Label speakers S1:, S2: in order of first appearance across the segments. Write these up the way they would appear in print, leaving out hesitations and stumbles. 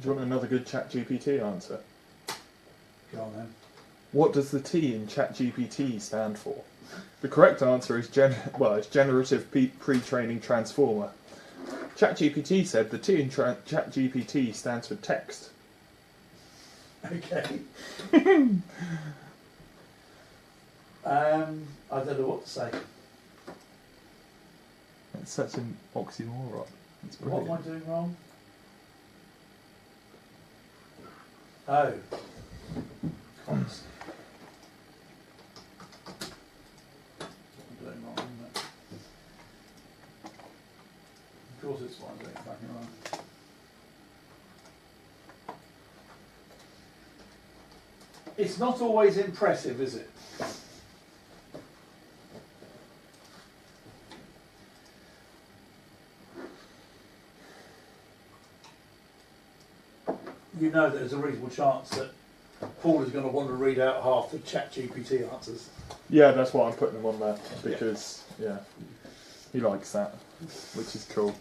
S1: Do you want another good ChatGPT answer?
S2: Go on then.
S1: What does the T in ChatGPT stand for? The correct answer is it's Generative Pre-Training Transformer. ChatGPT said the T in ChatGPT stands for text.
S2: Okay. I don't know what to say.
S1: It's such an oxymoron. It's
S2: What
S1: brilliant.
S2: am I doing wrong? Oh. Cons. I'm doing wrong, isn't it? Of course it's what I'm doing fucking wrong. It's not always impressive, is it? You know that there's a reasonable chance that Paul is going to want to read out half the ChatGPT answers.
S1: Yeah, that's why I'm putting them on there, because, yeah, he likes that, which is cool.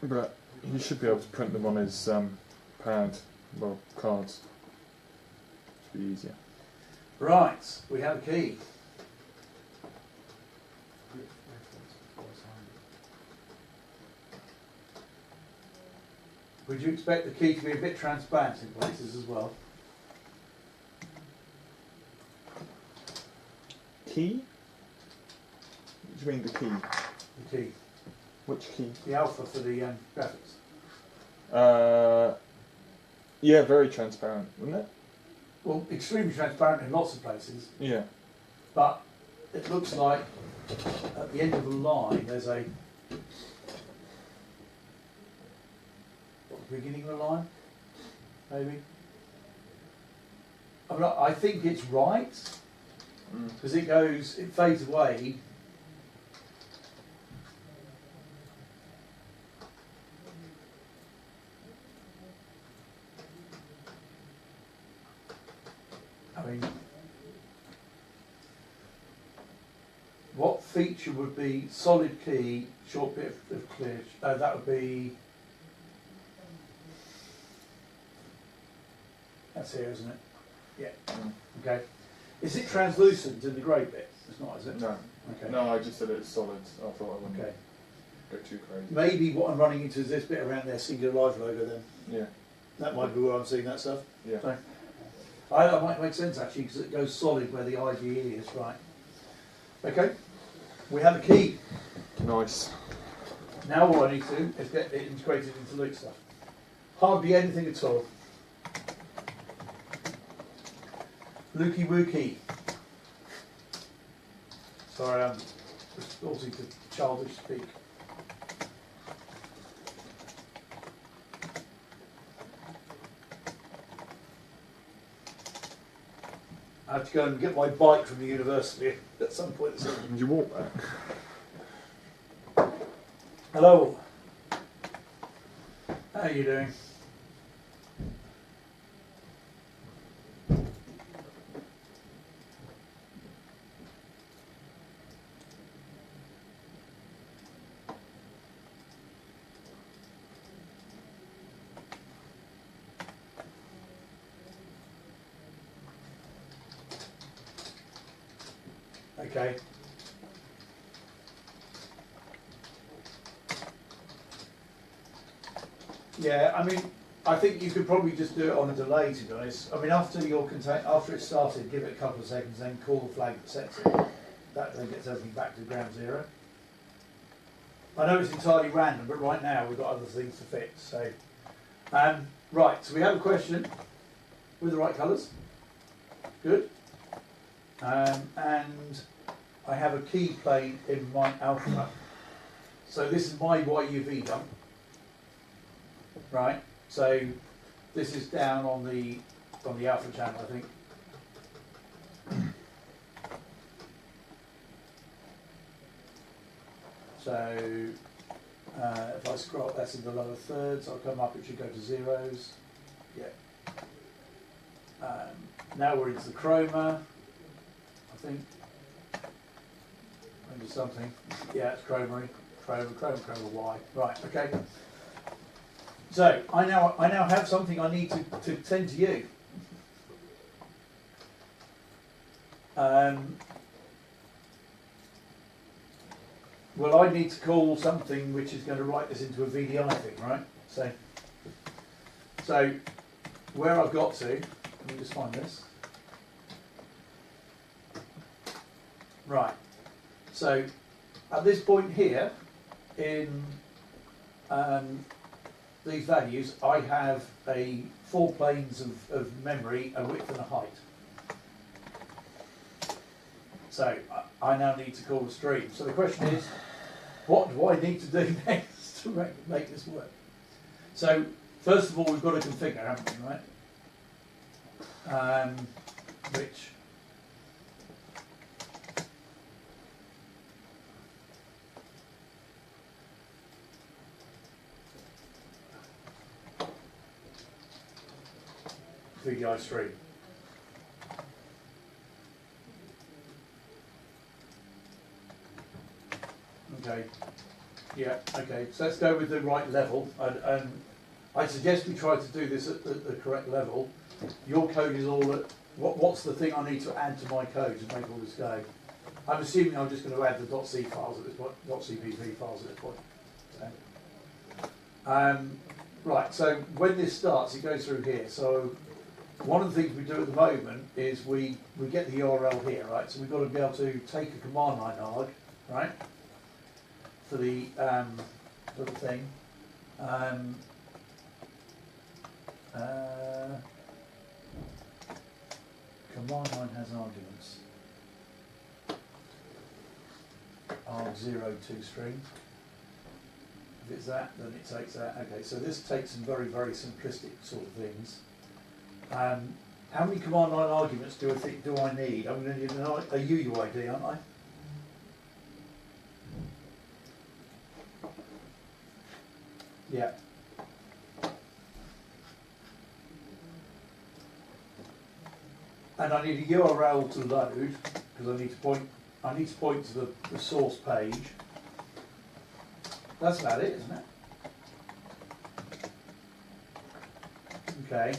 S1: But you should be able to print them on his cards. Should be easier.
S2: Right, we have a key. Would you expect the key to be a bit transparent in places as well?
S1: Key? What do you mean the key?
S2: The key.
S1: Which key?
S2: The alpha for the graphics.
S1: Yeah, very transparent, wouldn't it?
S2: Well, extremely transparent in lots of places,
S1: Yeah.
S2: but it looks like at the end of the line there's a... What, the beginning of the line? Maybe? I think it's right, because it fades away. I mean, what feature would be solid key, short bit of clear? That would be... That's here, isn't it? Yeah. Okay. Is it translucent in the grey bit? It's not, is it?
S1: No.
S2: Okay.
S1: No, I just said it's solid. I thought I wouldn't
S2: Okay.
S1: go too crazy.
S2: Maybe what I'm running into is this bit around their Singular Live logo then.
S1: Yeah.
S2: That might be where I'm seeing that stuff.
S1: Yeah.
S2: So, that might make sense actually, because it goes solid where the IGE is, right. Okay, we have a key.
S1: Nice.
S2: Now all I need to do is get it integrated into Luke's stuff. Hardly anything at all. Lukey Wookie. Sorry, I'm resorting to childish speak. I have to go and get my bike from the university at some point this evening.
S1: Did you walk back?
S2: Hello. How are you doing? Okay. Yeah, I mean, I think you could probably just do it on a delay, to be honest. I mean, after it started, give it a couple of seconds, then call the flag that sets it. That then gets everything back to ground zero. I know it's entirely random, but right now we've got other things to fix. So, right, so we have a question with the right colours. Good. And I have a key plane in my alpha. So this is my YUV dump. Right, so This is down on the alpha channel, I think. So if I scroll, that's in the lower thirds. I'll come up. It should go to zeros. Yeah. Now we're into the chroma. I think. Maybe something. Yeah, it's chroma, chroma Y. Right. Okay. So I now have something I need to send to you. Well, I need to call something which is going to write this into a VDI thing, right? So where I've got to, let me just find this. Right. So at this point here, in these values, I have 4 planes of memory, a width and a height. So I now need to call a stream. So the question is, what do I need to do next to make this work? So first of all, we've got to configure, haven't we, right? Which VDI stream. Okay. Yeah. Okay. So let's go with the right level, and I suggest we try to do this at the correct level. Your code is all at what's the thing I need to add to my code to make all this go? I'm assuming I'm just going to add the .c files at this point, .cpp files at this point. So, right. So when this starts, it goes through here. So one of the things we do at the moment is we get the URL here, right? So we've got to be able to take a command line arg, right? For the thing. Command line has arguments. arg02 string. If it's that, then it takes that. Okay, so this takes some very, very simplistic sort of things. How many command line arguments do I need? I'm going to need a UUID, aren't I? Yeah. And I need a URL to load because I need to point to the source page. That's about it, isn't it? Okay.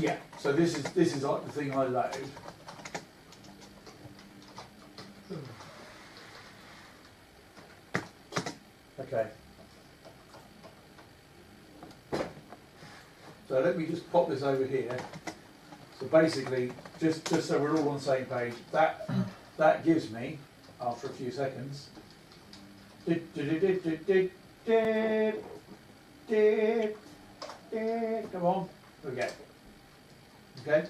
S2: Yeah. So this is like the thing I load. Okay. So let me just pop this over here. So basically, just so we're all on the same page, that gives me, after a few seconds, come on, okay. Okay?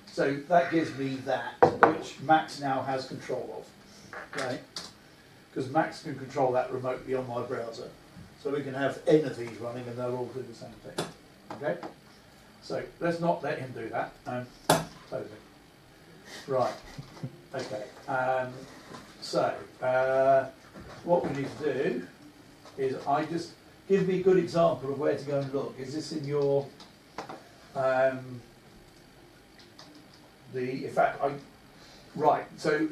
S2: So that gives me that, which Max now has control of. Okay? Because Max can control that remotely on my browser. So we can have N of these running and they'll all do the same thing. Okay? So let's not let him do that. Close it. Right. Okay. So what we need to do is give me a good example of where to go and look. Is this in your right. So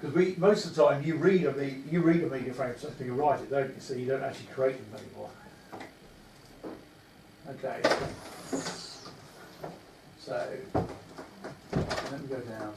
S2: because most of the time you read a media frame so you write it, don't you? So you don't actually create them anymore. Okay. So let me go down.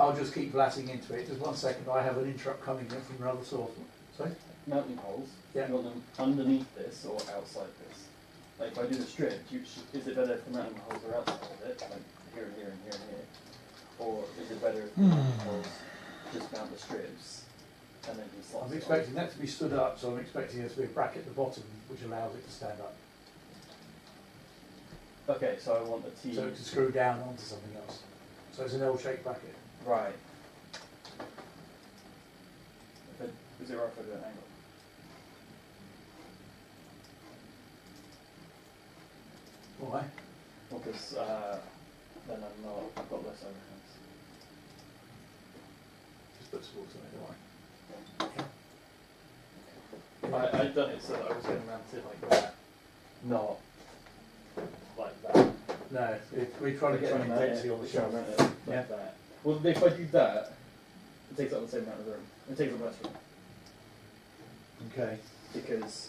S2: I'll just keep blasting into it. Just 1 second, I have an interrupt coming in from another source. Sorry?
S3: Mounting holes,
S2: Yeah.
S3: you want them underneath this or outside this? Like if I do the strip, is it better if the mounting holes are outside of it, like here and here and here and here? Or is it better if the mounting holes just mount the strips and then you slot
S2: I'm
S3: it
S2: expecting that to be stood up, so I'm expecting there to be a bracket at the bottom which allows it to stand up.
S3: on? Okay, so I want the T.
S2: So it can screw down onto something else. So it's an L-shaped bracket.
S3: Right. Is it right if I do an angle?
S2: Why?
S3: Well, because then I've got less overhands.
S2: Just put supports on it, don't I?
S3: I'd done it so that I was going to mount it like that, not like that.
S2: No, we're trying to get an intensity on the shelf.
S3: Like
S2: Yeah.
S3: that. Well, if I do that, it takes up the same amount of room. It takes up less room
S2: Okay.
S3: because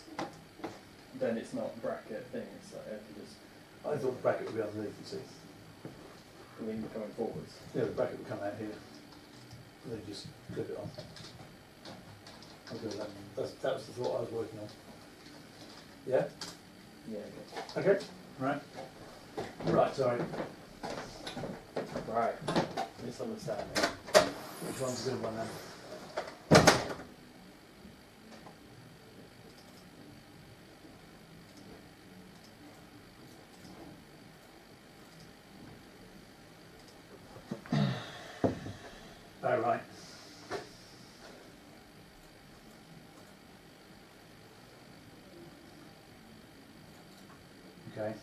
S3: then it's not a bracket thing. It's like I have to just
S2: I thought the bracket would be underneath, you see.
S3: lean coming forwards.
S2: Yeah, the bracket would come out here. And then just clip it on. I'll do that. That was the thought I was working on. Yeah?
S3: Yeah.
S2: Okay. Right. Right, sorry.
S3: Okay. Right. Misunderstanding.
S2: Which one's a good one then? Oh, right. Okay.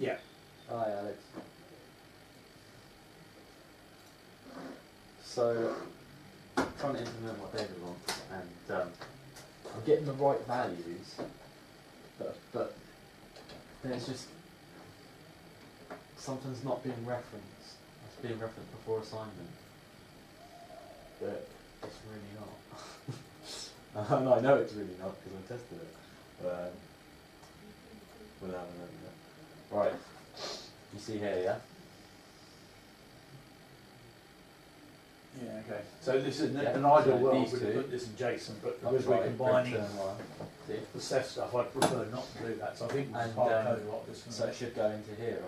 S2: Yeah.
S4: Hi Alex. So, I'm trying to implement what David wants, and I'm getting the right values, but then it's just something's not being referenced. It's being referenced before assignment, but it's really not. And I know it's really not because I tested it. Without a right. You see here, yeah?
S2: Yeah, okay. So this is
S4: Yeah,
S2: an ideal
S4: so
S2: world,
S4: these
S2: we'd have
S4: two.
S2: put this in JSON, but
S4: Up
S2: because we're
S4: right,
S2: combining
S4: return one. See?
S2: the Ceph stuff, I'd prefer not to do that. So I think we'll
S4: And,
S2: hard code a lot of this.
S4: So it should go into here,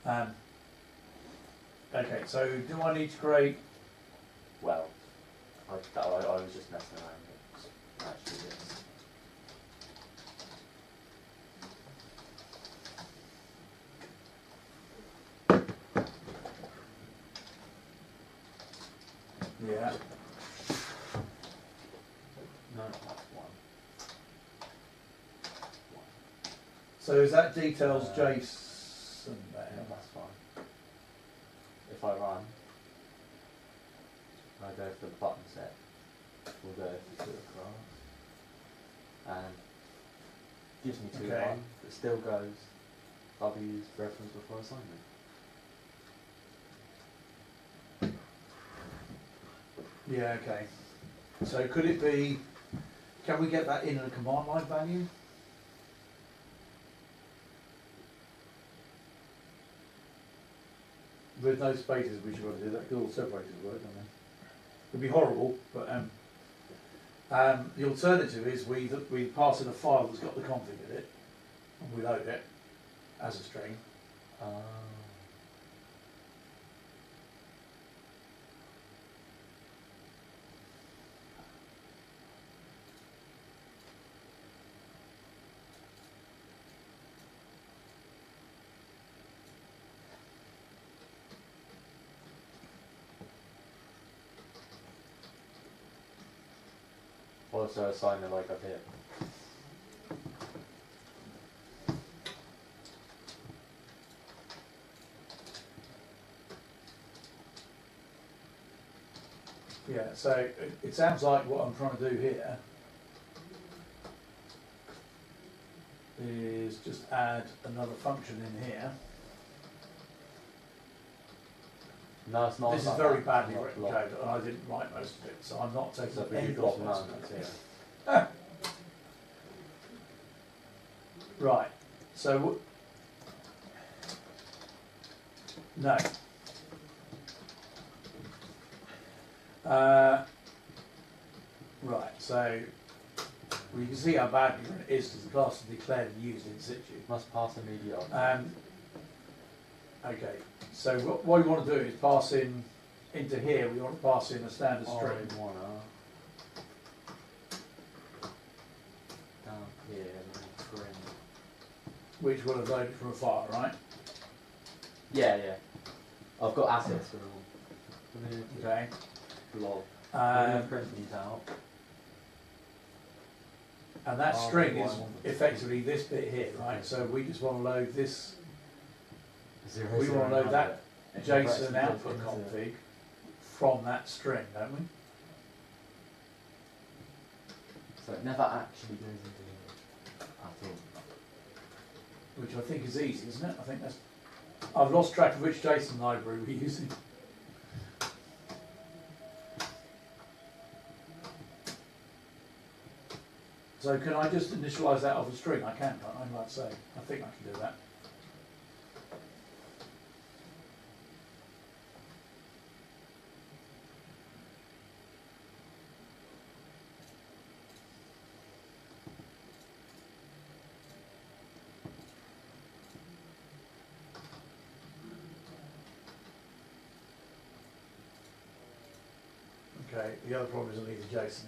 S4: right?
S2: Okay, so do I need to create?
S4: Well, I was just messing around with actually this.
S2: Yeah.
S4: No, that's one.
S2: So is that details JSON
S4: Yeah,
S2: there?
S4: that's fine. If I run, I go for the button set. We'll go to the class. And gives me 2-1,
S2: Okay.
S4: but still goes W's reference before assignment.
S2: Yeah, okay. So could it be, can we get that in a command line value? With no spaces, we should want to do that, because all separators work, don't they? It'd be horrible, but the alternative is we pass in a file that's got the config in it, and we load it as a string.
S4: Also assignment like up here.
S2: Yeah, so it sounds like what I'm trying to do here is just add another function in here.
S4: No, it's not.
S2: This is
S4: about
S2: very
S4: that.
S2: badly
S4: It's not
S2: written
S4: block.
S2: code, and I didn't write most of it, so I'm not taking
S4: So if
S2: any
S4: you drop none,
S2: responsibility.
S4: that's it.
S2: Right. So no. Right. So you can see how badly written it is because the class is declared and used in situ.
S4: Must pass immediate object.
S2: Okay. So what we want to do is pass in into here. We want to pass in a standard string.
S4: I wanna down here and then string.
S2: Which will have loaded from a file, right?
S4: Yeah, yeah. I've got assets for them.
S2: Okay.
S4: Blob. I'm gonna
S2: Um,
S4: print these out.
S2: and that
S4: Oh,
S2: string
S4: why
S2: is
S4: I want them.
S2: effectively this bit here, right? So we just want to load this.
S4: Zero,
S2: We
S4: zero,
S2: want to load that
S4: number. And
S2: JSON
S4: press
S2: output
S4: into-
S2: config from that string, don't we?
S4: So it never actually goes into here at all.
S2: Which I think is easy, isn't it? I think that's. I've lost track of which JSON library we're using. So can I just initialise that off a string? I can, can't I? Like I say, I think I can do that. Okay, the other problem is I need a JSON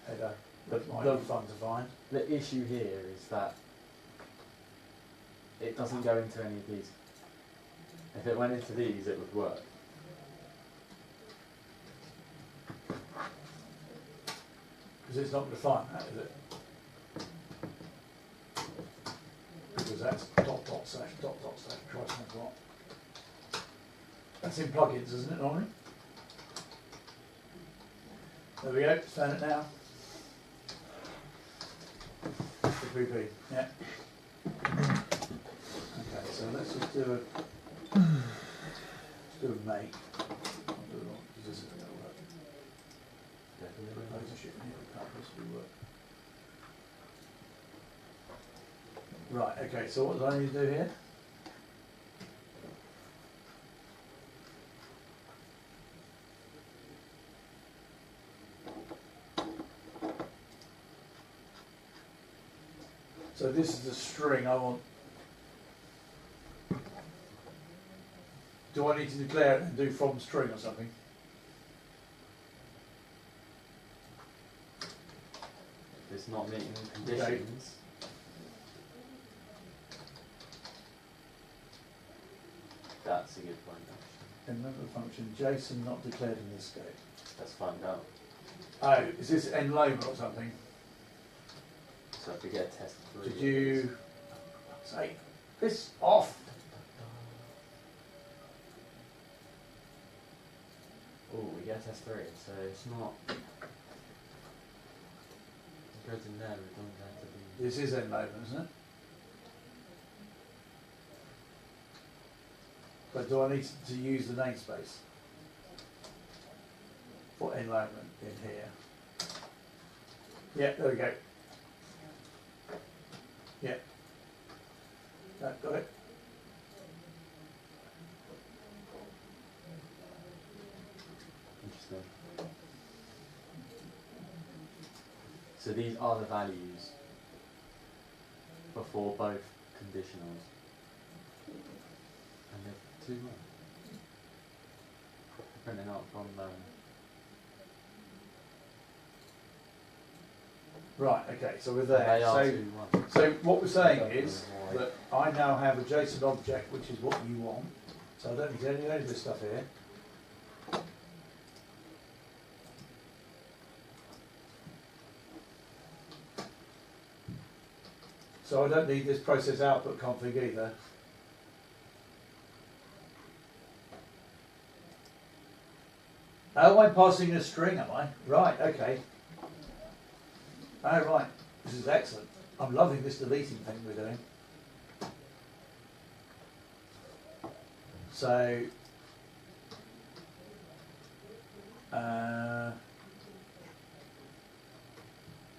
S2: header that might be fun to find.
S4: The issue here is that it doesn't go into any of these. If it went into these, it would work.
S2: Because it's not going to find that, is it? Because that's dot dot slash Christ knows what. That's in plugins, isn't it, normally? There we go, found it now. The PP, yeah. Okay, so let's just do a make. I'll do it all, because this isn't going to work. Put loads of shit in here, it can't possibly work. Right, okay, so what do I need to do here? So this is the string I want. Do I need to declare it and do from string or something?
S4: If it's not meeting the conditions. That's a good point, actually.
S2: Another function, JSON not declared in this scope.
S4: Let's find out.
S2: Oh, is this enlobel or something?
S4: So if we get a test 3.
S2: Did you say piss off?
S4: Oh, we get a test 3, so it's not. It goes in there, it doesn't have to be.
S2: This is enlobel, isn't it? But do I need to use the namespace for enlobement in here? Yeah, there we go. Yeah. Got it.
S4: Interesting. So these are the values before both conditionals. And they're 2 more. Printing out from
S2: Right, okay, so we're
S4: they
S2: there.
S4: are
S2: So,
S4: 2 1.
S2: so what we're saying
S4: I don't
S2: is
S4: know why.
S2: that I now have a JSON object, which is what you want. So I don't need any of this stuff here. So I don't need this process output config either. Oh, I'm passing a string, am I? Right, okay. Oh, right. This is excellent. I'm loving this deleting thing we're doing. So,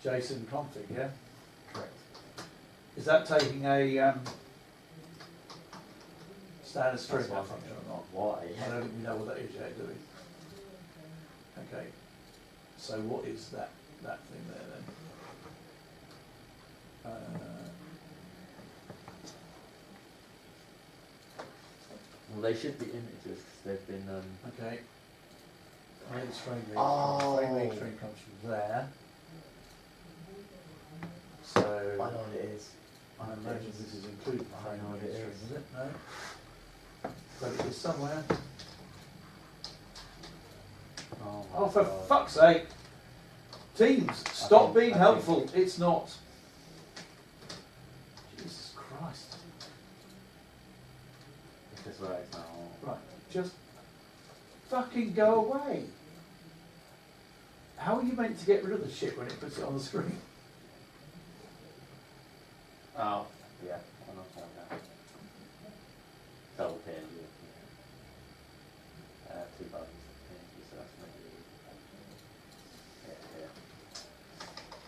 S2: JSON config, yeah?
S4: Correct.
S2: Is that taking a standard string
S4: That's why I'm
S2: function or not?
S4: Why?
S2: I don't think we know what that is yet, do we? Okay. So what is that thing there then?
S4: Well, they should be images because they've been.
S2: Okay. Where does frame read?
S4: Oh.
S2: Frame read string comes from there. So
S4: I know what it is.
S2: I imagine this is included
S4: I
S2: frame
S4: know what
S2: read
S4: it
S2: string,
S4: is.
S2: is it? No. But it is somewhere.
S4: Oh,
S2: Oh, for
S4: God.
S2: fuck's sake! Teams, stop
S4: think-
S2: being
S4: I
S2: helpful.
S4: think-
S2: It's not. Jesus Christ!
S4: It's just where it's now.
S2: Right, just fucking go away. How are you meant to get rid of the shit when it puts it on the screen?
S4: Oh, yeah. I'm not saying that. Double PNG. Two buttons. PNG, so that's maybe.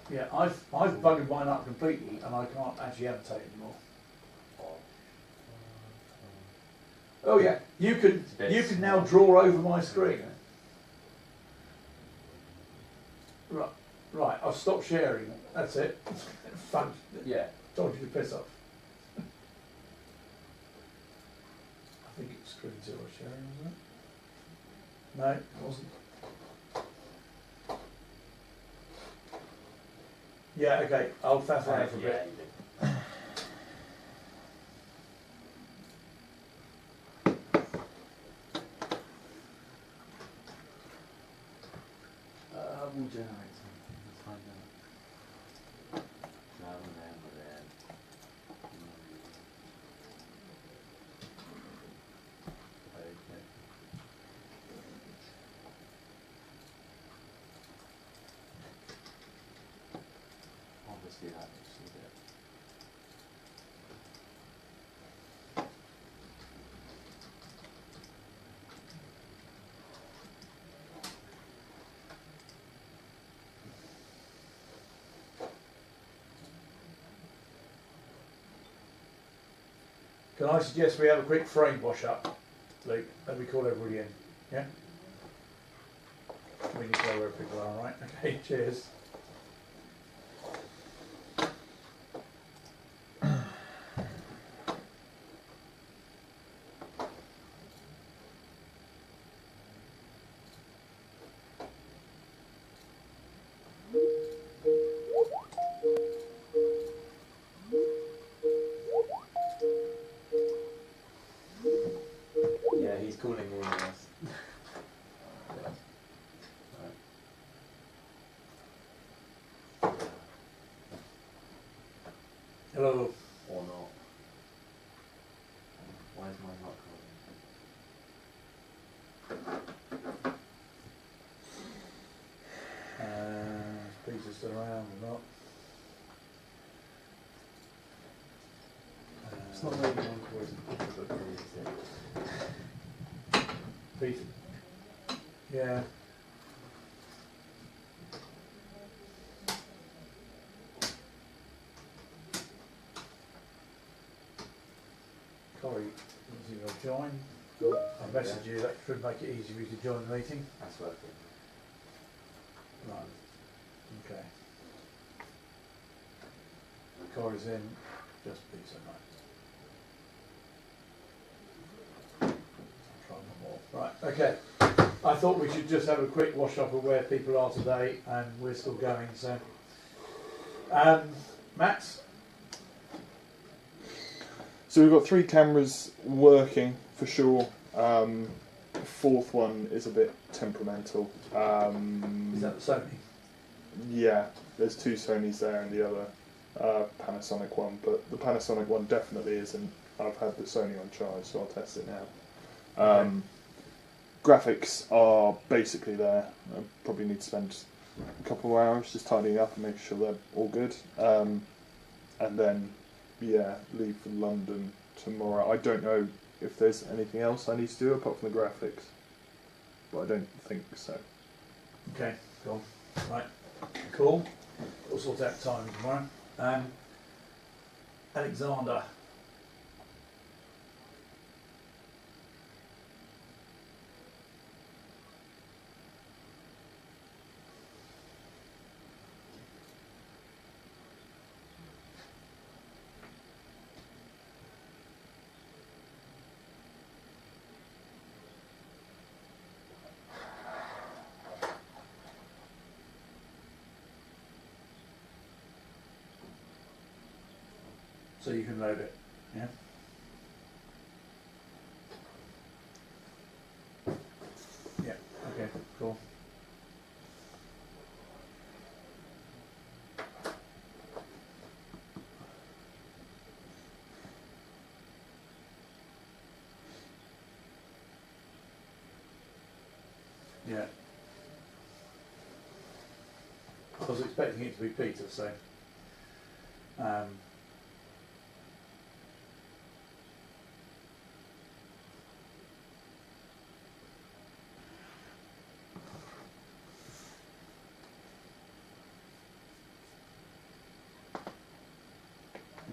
S4: Yeah,
S2: Yeah, I've buggered mine up completely, and I can't actually annotate anymore. Oh yeah, you can now draw over my screen. Right. I've stopped sharing. That's it. Fun.
S4: Yeah.
S2: Told you to piss off. I think it was screen zero sharing, wasn't it? No, it wasn't. Yeah, okay. I'll faff around for a bit.
S4: You did. We'll generate something. Let's find out. No, we're there, we're there. Okay. I'll just do that. Just leave it.
S2: Can I suggest we have a quick frame wash up, Luke, and we call everybody in? Yeah? We need to know where people are, right? Okay, cheers.
S4: Yeah, he's calling all of us.
S2: Hello.
S4: Or not. Why is mine not calling?
S2: Peter's still around or not?
S4: It's not maybe on course but is it?
S2: Peter. Yeah. Corey, is you going to join? I'll message you, that should make it easy for you to join the meeting.
S4: That's working.
S2: Right. Okay. Corey's in, just Peter, right. I'll try one more. Right, okay. I thought we should just have a quick wash up of where people are today, and we're still going, so. Max?
S1: So we've got 3 cameras working for sure. The fourth one is a bit temperamental.
S2: Is that the Sony?
S1: Yeah, there's 2 Sonys there and the other Panasonic one, but the Panasonic one definitely isn't. I've had the Sony on charge, so I'll test it now.
S2: Okay.
S1: Graphics are basically there. I probably need to spend a couple of hours just tidying up and making sure they're all good. and then leave for London tomorrow. I don't know if there's anything else I need to do apart from the graphics, but I don't think so.
S2: Okay, cool. Right, cool. We'll sort out time tomorrow. Alexander. So you can load it, yeah? Yeah, okay, cool. Yeah. I was expecting it to be Peter, so.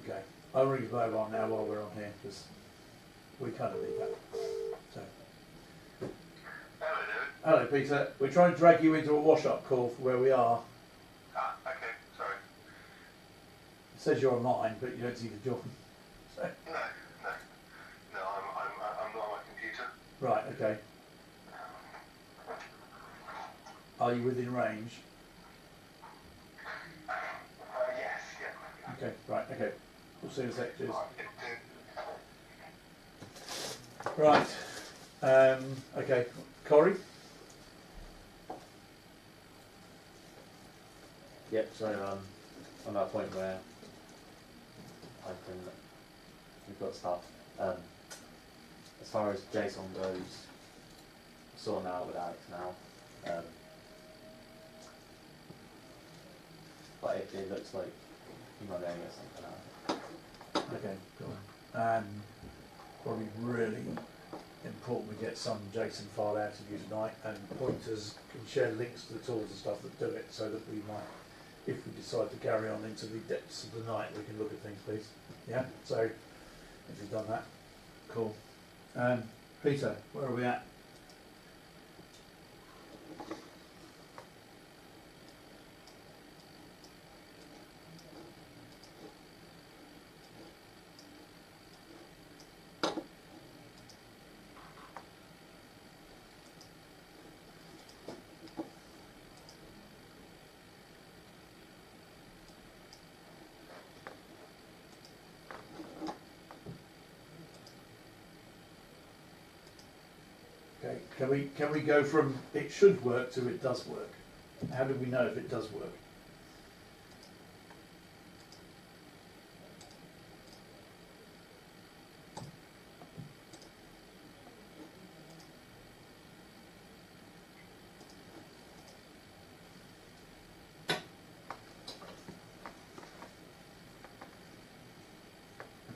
S2: Okay, I'll ring his mobile now while we're on here because we kind of need that. So.
S5: Hello, David.
S2: Hello, Peter. We're trying to drag you into a wash-up call for where we are.
S5: Ah, okay, sorry.
S2: It says you're online, but you don't see the job. So.
S5: No, I'm not on my computer.
S2: Right, okay. Are you within range?
S5: Yes, yeah.
S2: Okay, right, okay. We'll see in a sec, cheers. Right, okay. Corey?
S4: Yep, so I'm at a point where we've got stuff. As far as JSON goes, sorting out with Alex now. But it looks like you might be able to get something out.
S2: Okay, cool. Probably really important we get some JSON file out of you tonight, and pointers can share links to the tools and stuff that do it, so that we might, if we decide to carry on into the depths of the night, we can look at things, please. Yeah, so if you've done that, cool. Peter, where are we at? Okay, can we go from it should work to it does work? How do we know if it does work?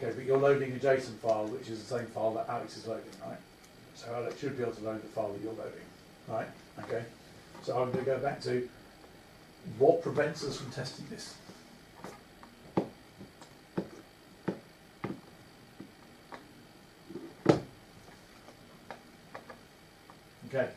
S2: Okay, but you're loading a JSON file, which is the same file that Alex is loading, right? So Alex should be able to load the file that you're loading, right? Okay. So I'm going to go back to what prevents us from testing this. Okay.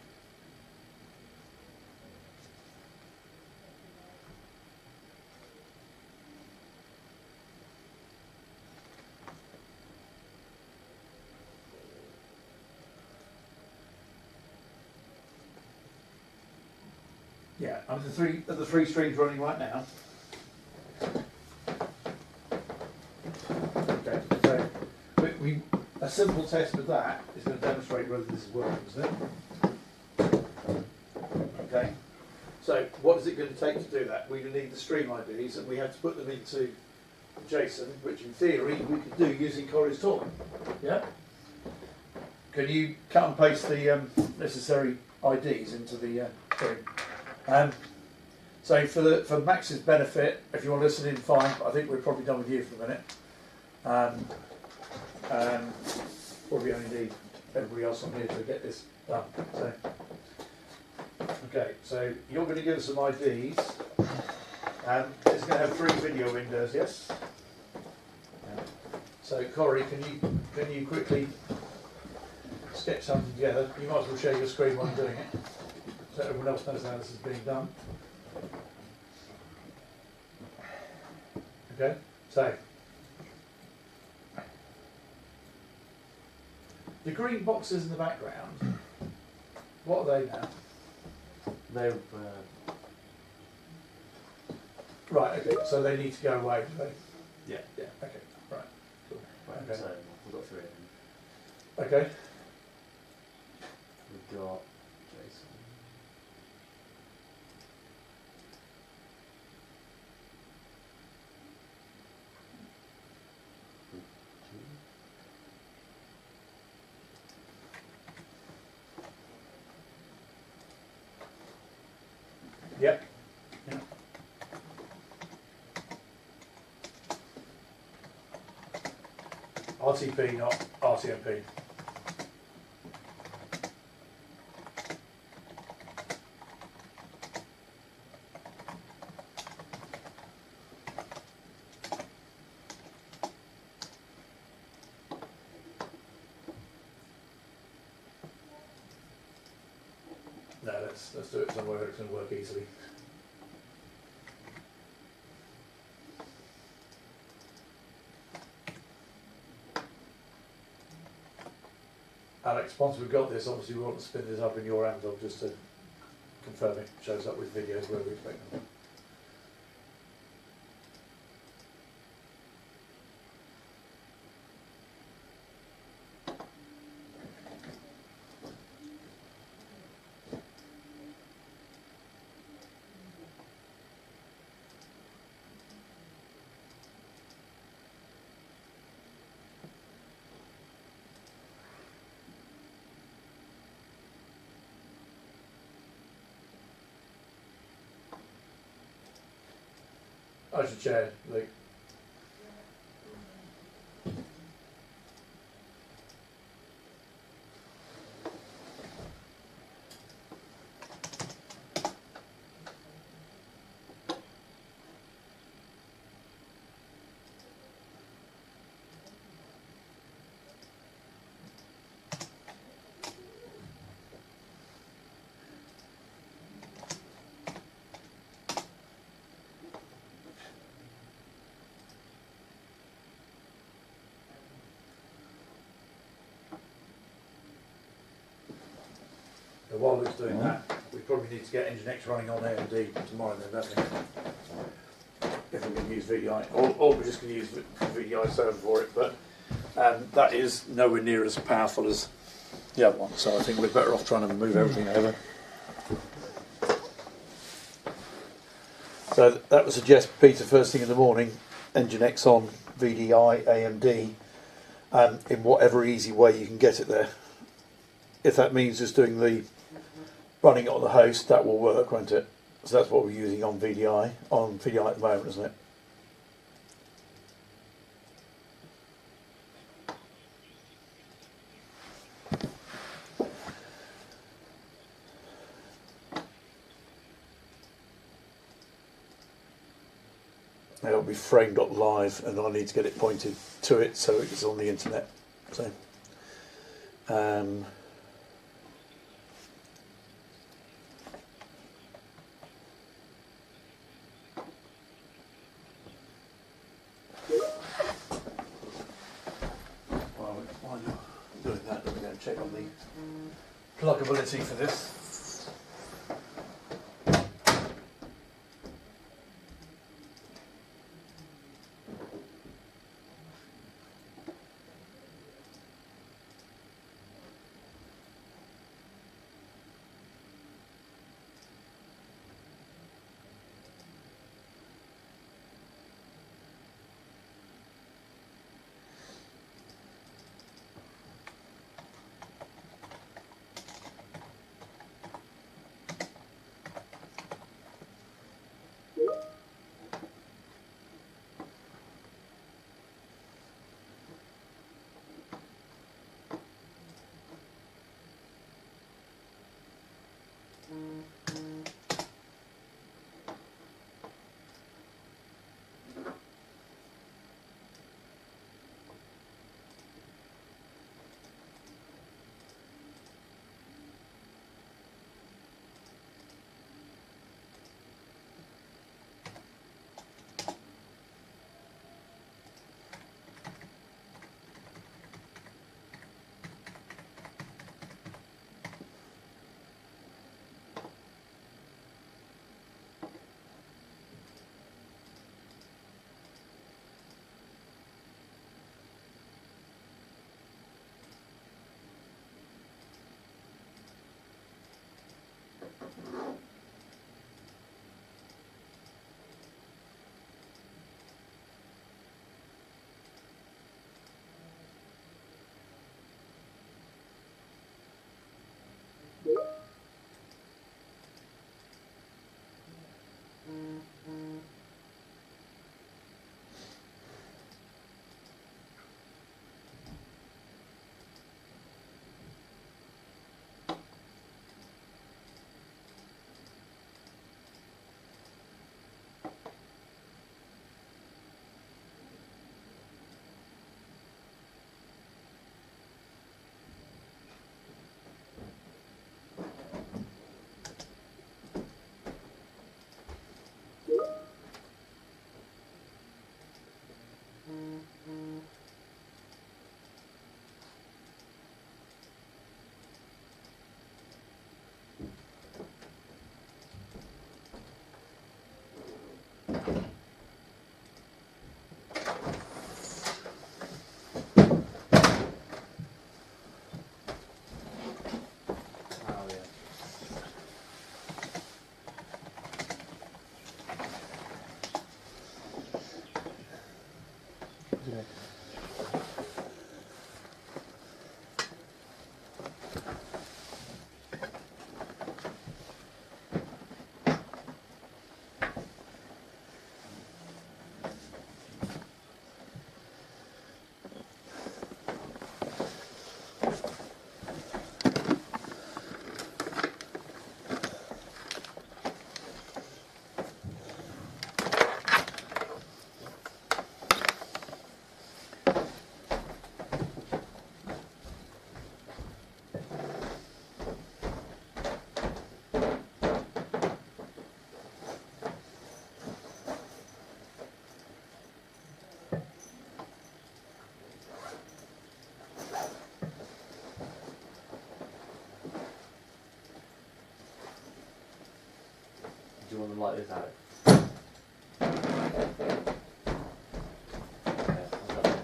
S2: Yeah, are the three streams running right now? Okay, so a simple test of that is going to demonstrate whether this is working, isn't it? Okay, so what is it going to take to do that? We need the stream IDs and we have to put them into JSON, which in theory we could do using Corey's tool. Yeah? Can you cut and paste the necessary IDs into the stream? So for Max's benefit, if you want to listen in, fine. But I think we're probably done with you for a minute. Probably only need everybody else on here to get this done. So, okay, so you're going to give us some IDs. It's going to have 3 video windows, yes?
S4: Yeah.
S2: So Corey, can you quickly sketch something together? You might as well share your screen while you're doing it, so everyone else knows how this is being done. Okay, so the green boxes in the background, what are they now?
S4: They're
S2: Right, okay, so they need to go away, do they?
S4: yeah.
S2: Yeah, okay, right, cool.
S4: Right,
S2: Okay.
S4: so we've got 3 of them.
S2: Okay,
S4: We've got Jason.
S2: yep. Yeah. RTP, not RTMP. No, let's do it somewhere where it's going to work easily. Alex, once we've got this, obviously we want to spin this up in your Amdog just to confirm it shows up with videos where we expect them. I should chair, Luke. So while Luke's doing that, we probably need to get Engine X running on AMD tomorrow then, don't we? If we can use VDI, or we're just going to use the VDI server for it, but that is nowhere near as powerful as the other one, so I think we're better off trying to move everything over. So that would suggest, Peter, first thing in the morning, Engine X on VDI, AMD, in whatever easy way you can get it there. If that means just doing the running it on the host, that will work, won't it? So that's what we're using on VDI at the moment, isn't it? It'll be frame.live and I need to get it pointed to it so it's on the internet. So while you're doing that, we're going to check on the pluggability for this.
S4: want them like this, Alex? Yeah, I've got that one.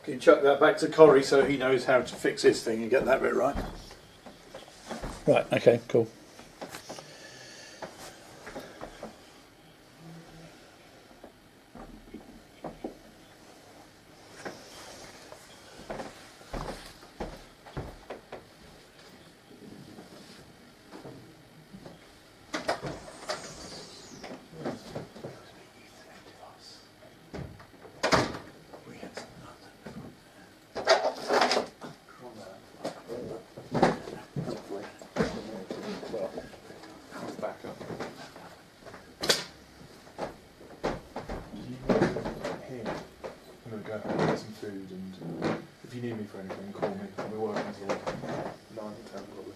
S2: Can you chuck that back to Corey so he knows how to fix his thing and get that bit right? Right, okay, cool.
S1: Back up. Here. I'm going to go home and get some food, and if you need me for anything, call me. I'll be working until 9 or 10 probably.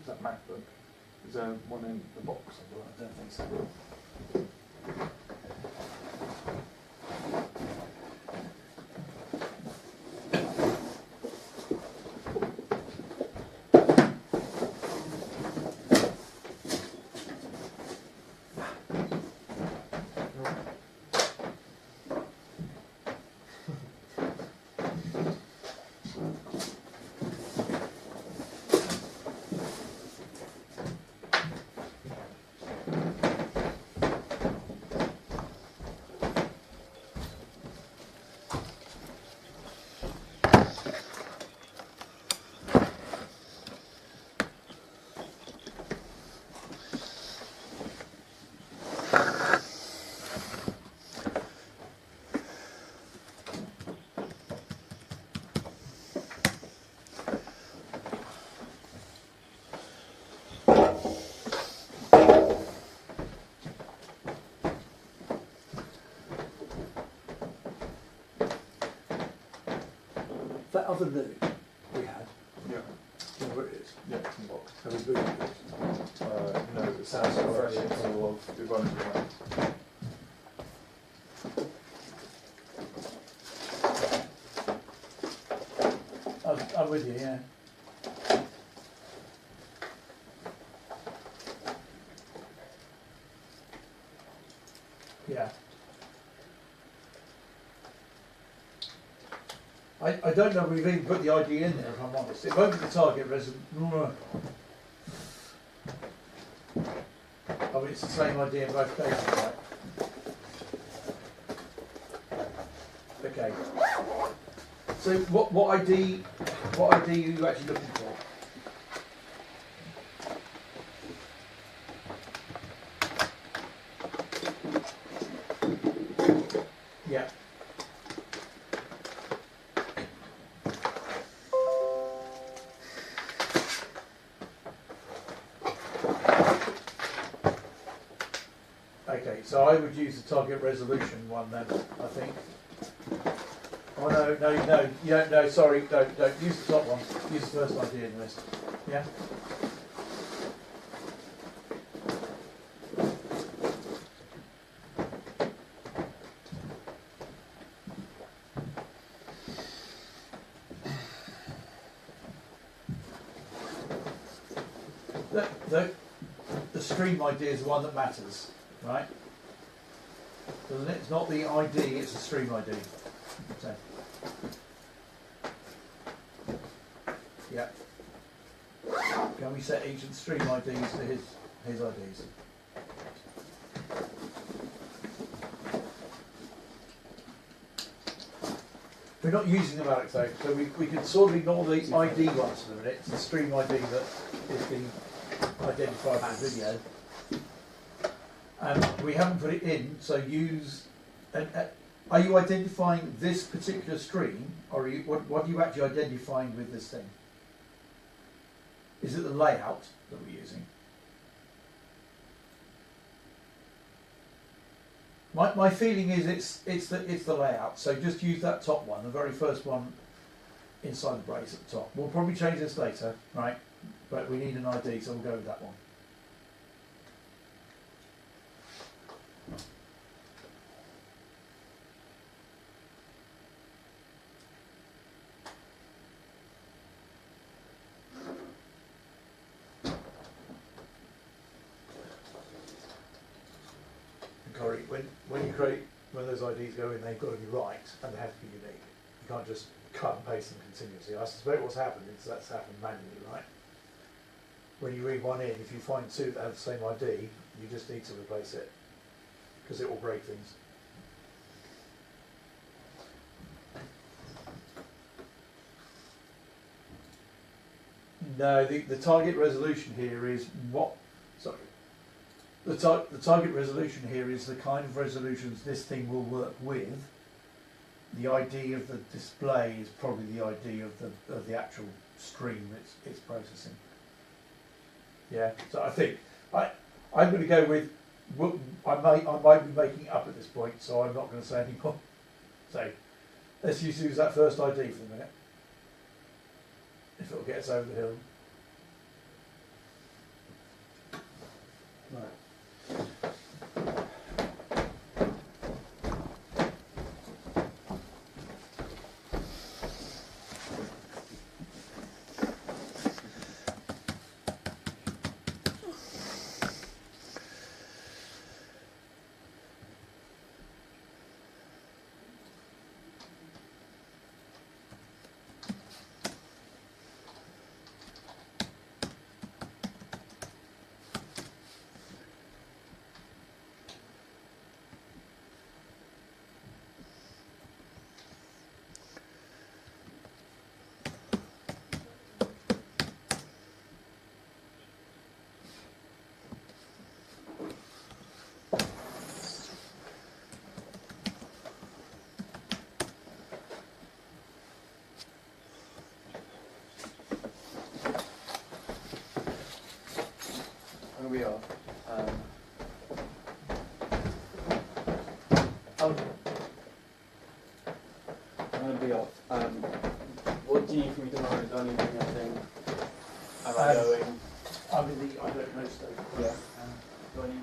S1: Is that MacBook? Is there one in the box?
S2: I don't think so. That other loo we had,
S1: Yeah.
S2: do you know where it is?
S1: Yeah, it's in the box.
S2: Have we moved it?
S1: No, it sounds fresh. It's on the wall. We've only got
S2: I'm with you, yeah. Yeah. I don't know if we've even put the ID in there, if I'm honest. It won't be the target resolution. I mean, it's the same idea in both cases, right? Okay. So what ID are you actually looking for? Yeah. Okay, so I would use the target resolution one then, I think. Oh no, you don't, no, sorry, don't use the top one, use the first idea in the list. Yeah? The stream idea is the one that matters, right? Doesn't it? It's not the ID, it's the stream ID. So, yeah. Can we set each of the stream IDs to his IDs? We're not using them, Alex, though, so we can sort of ignore the ID ones for the minute. It's the stream ID that is being identified by the video. And we haven't put it in, so use... are you identifying this particular stream, or are you, what are you actually identifying with this thing? Is it the layout that we're using? My feeling is it's the layout. So just use that top one, the very first one inside the brace at the top. We'll probably change this later, right? But we need an ID, so we'll go with that one. Corey, when those IDs go in, they've got to be right and they have to be unique. You can't just cut and paste them continuously. I suspect what's happened is that's happened manually, right? When you read one in, if you find two that have the same ID, you just need to replace it because it will break things. No, the target resolution here is what? Sorry. The target resolution here is the kind of resolutions this thing will work with. The ID of the display is probably the ID of the actual stream it's processing. Yeah. So I think I'm going to go with. I might be making it up at this point, so I'm not going to say any more. So let's use that first ID for the minute. If it'll get us over the hill. Right.
S3: We are. I'm going to be off. What do you need from me tomorrow? Do I need to bring anything? Am I going?
S2: I'm in the I don't know stage.
S3: Yeah. Do I need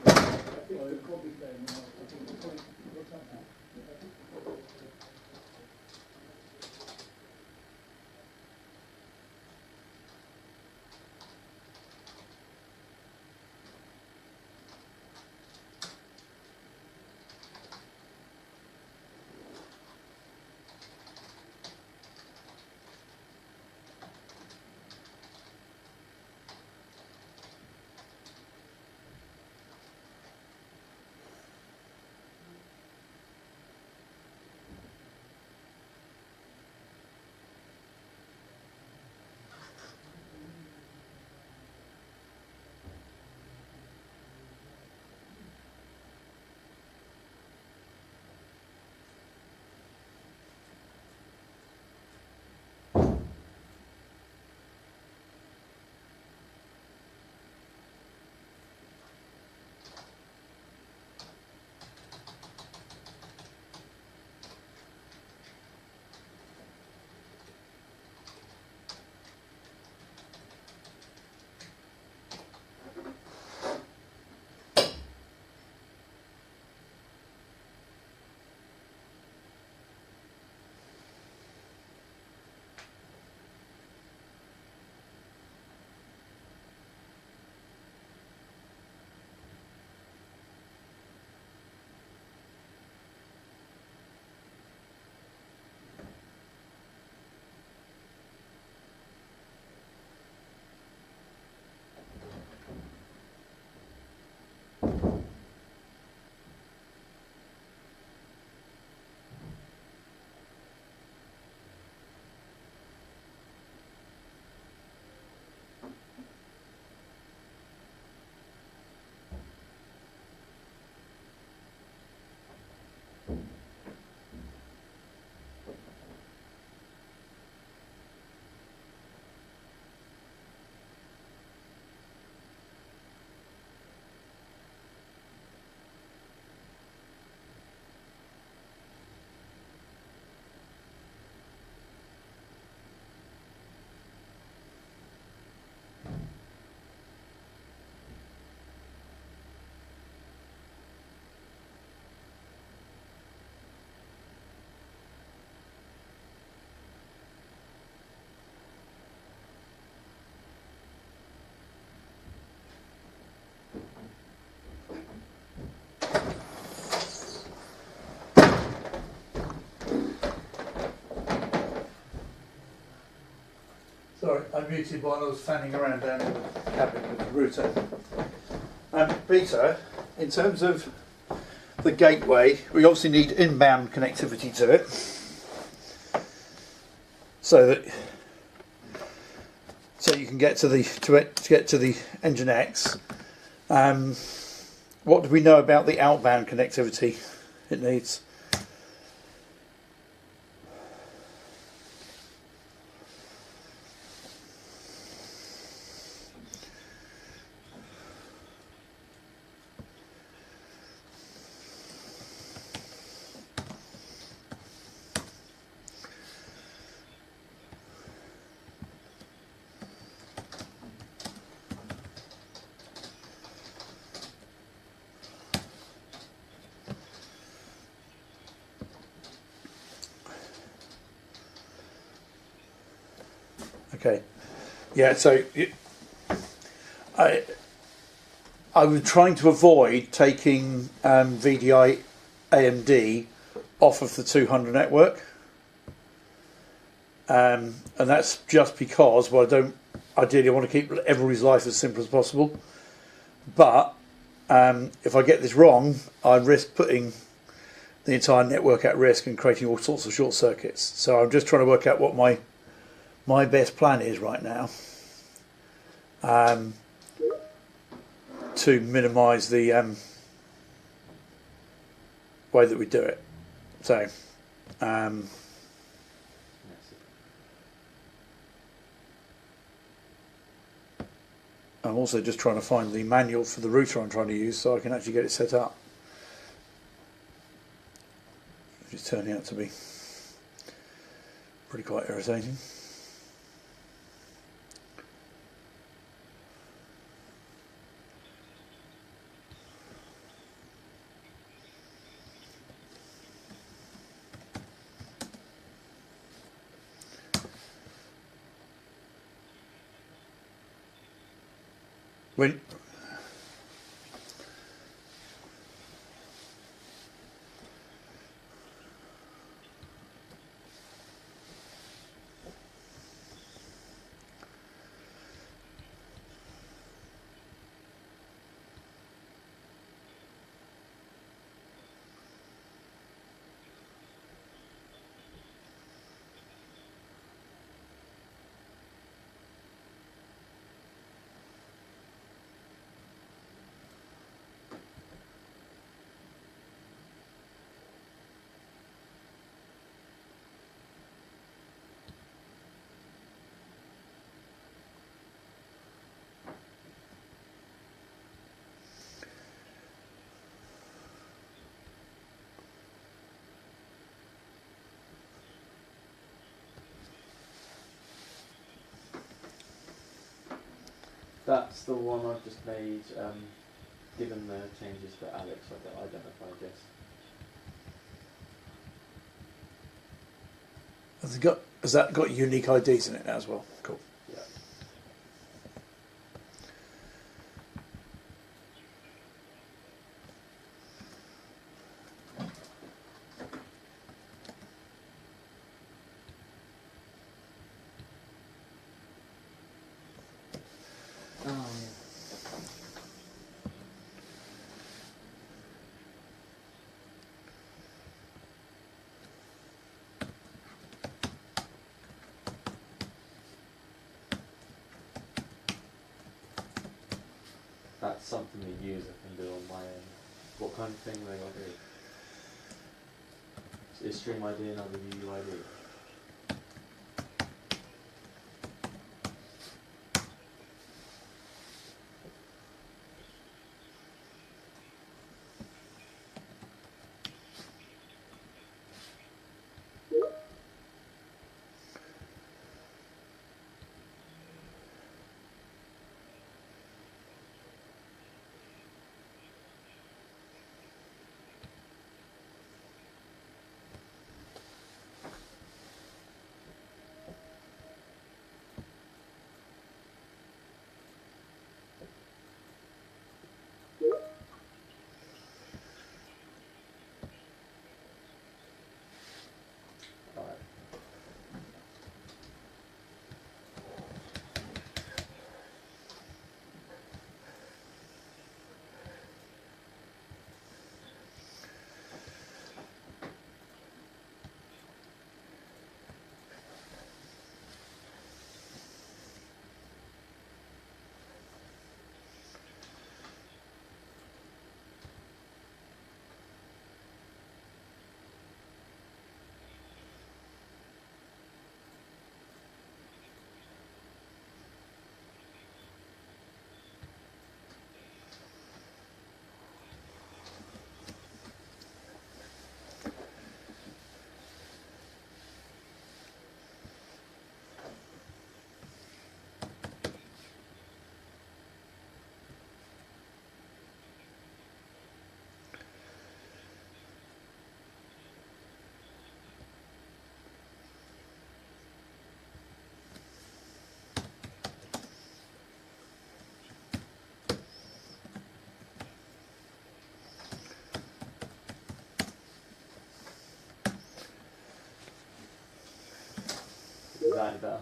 S2: Sorry, I muted while I was fanning around down in the cabin with the router. Peter, in terms of the gateway, we obviously need inbound connectivity to it, so you can get to the Nginx. What do we know about the outbound connectivity it needs? Okay, yeah. So I was trying to avoid taking VDI AMD off of the 200 network, and that's just because, well, I don't ideally want to keep everybody's life as simple as possible. But if I get this wrong, I risk putting the entire network at risk and creating all sorts of short circuits. So I'm just trying to work out what my best plan is right now, to minimise the way that we do it. So I'm also just trying to find the manual for the router I'm trying to use so I can actually get it set up, which is turning out to be pretty quite irritating. When
S4: That's the one I've just made, given the changes that Alex identified, yes.
S2: has that got unique IDs in it now as well? Cool.
S4: Yeah. That's something the user can do on my end. What kind of thing they got to do? Is stream ID another UUID? that any better?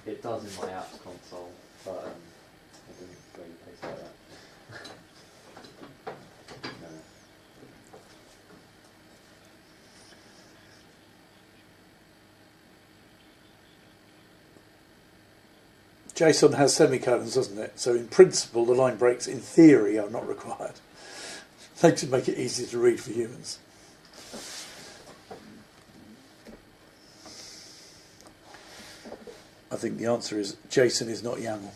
S4: It does in my apps console, but I didn't really paste like that. No.
S2: JSON has semicolons, doesn't it? So in principle, the line breaks in theory are not required. They just make it easier to read for humans. I think the answer is JSON is not YAML.